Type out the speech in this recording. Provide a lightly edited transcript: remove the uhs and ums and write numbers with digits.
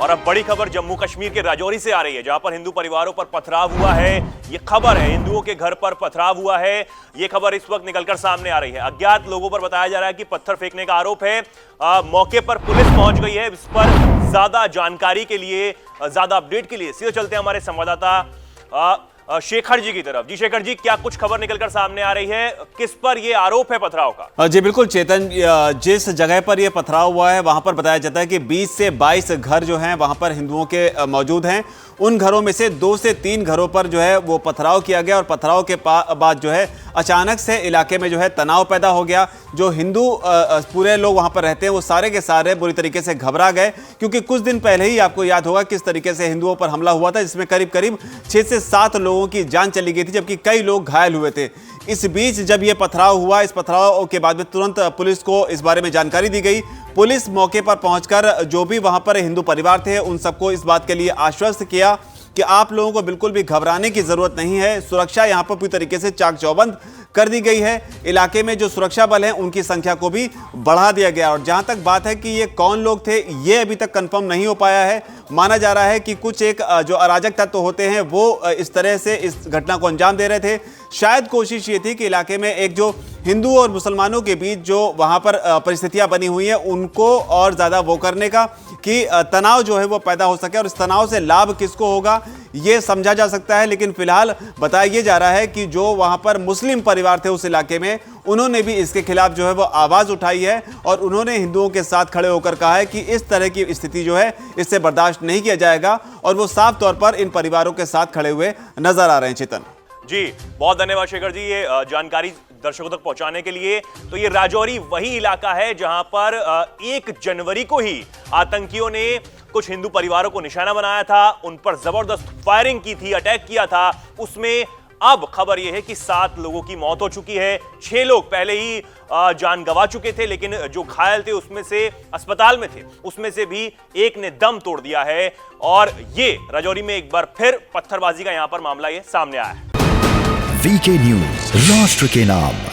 और अब बड़ी खबर जम्मू कश्मीर के राजौरी से आ रही है, जहां पर हिंदू परिवारों पर पथराव हुआ है। ये खबर है, हिंदुओं के घर पर पथराव हुआ है। ये खबर इस वक्त निकलकर सामने आ रही है। अज्ञात लोगों पर बताया जा रहा है कि पत्थर फेंकने का आरोप है। मौके पर पुलिस पहुंच गई है। इस पर ज्यादा जानकारी के लिए, ज्यादा अपडेट के लिए सीधे चलते हैं हमारे संवाददाता शेखर जी की तरफ। जी शेखर जी, क्या कुछ खबर निकलकर सामने आ रही है? किस पर यह आरोप है पथराव का? जी बिल्कुल चेतन, जिस जगह पर यह पथराव हुआ है वहां पर बताया जाता है कि 20 से 22 घर जो हैं वहां पर हिंदुओं के मौजूद हैं। उन घरों में से 2 से 3 घरों पर जो है वो पथराव किया गया और पथराव के बाद जो है अचानक से इलाके में जो है तनाव पैदा हो गया। जो हिंदू पूरे लोग वहां पर रहते हैं वो सारे के सारे बुरी तरीके से घबरा गए, क्योंकि कुछ दिन पहले ही आपको याद होगा किस तरीके से हिंदुओं पर हमला हुआ था, जिसमें करीब करीब 6 से 7 लोगों की जान चली गई थी, जबकि कई लोग घायल हुए थे। इस बीच जब यह पथराव हुआ, इस पथराव के बाद में तुरंत पुलिस को इस बारे में जानकारी दी गई। पुलिस मौके पर पहुंचकर जो भी वहां पर हिंदू परिवार थे उन सबको इस बात के लिए आश्वस्त किया कि आप लोगों को बिल्कुल भी घबराने की जरूरत नहीं है। सुरक्षा यहां पर पूरी तरीके से चाक चौबंद कर दी गई है। इलाके में जो सुरक्षा बल हैं उनकी संख्या को भी बढ़ा दिया गया। और जहां तक बात है कि ये कौन लोग थे, ये अभी तक कंफर्म नहीं हो पाया है। माना जा रहा है कि कुछ एक जो अराजक तत्व होते हैं वो इस तरह से इस घटना को अंजाम दे रहे थे। शायद कोशिश ये थी कि इलाके में एक जो हिंदू और मुसलमानों के बीच जो वहां पर परिस्थितियां बनी हुई हैं उनको और ज़्यादा वो करने का कि तनाव जो है वो पैदा हो सके, और इस तनाव से लाभ किसको होगा ये समझा जा सकता है। लेकिन फिलहाल बताया ये जा रहा है कि जो वहां पर मुस्लिम परिवार थे उस इलाके में, उन्होंने भी इसके खिलाफ जो है वो आवाज उठाई है और उन्होंने हिंदुओं के साथ खड़े होकर कहा है कि इस तरह की स्थिति जो है इससे बर्दाश्त नहीं किया जाएगा, और वो साफ तौर पर इन परिवारों के साथ खड़े हुए नजर आ रहे हैं। चेतन जी, बहुत धन्यवाद शेखर जी ये जानकारी दर्शकों तक पहुंचाने के लिए। तो ये राजौरी वही इलाका है जहां पर 1 जनवरी को ही आतंकियों ने कुछ हिंदू परिवारों को निशाना बनाया था, उन पर जबरदस्त फायरिंग की थी, अटैक किया था। उसमें अब खबर यह है कि 7 लोगों की मौत हो चुकी है। 6 लोग पहले ही जान गंवा चुके थे, लेकिन जो घायल थे उसमें से, अस्पताल में थे, उसमें से भी एक ने दम तोड़ दिया है। और ये राजौरी में एक बार फिर पत्थरबाजी का यहां पर मामला ये सामने आया है। वीके न्यूज, राष्ट्र के नाम।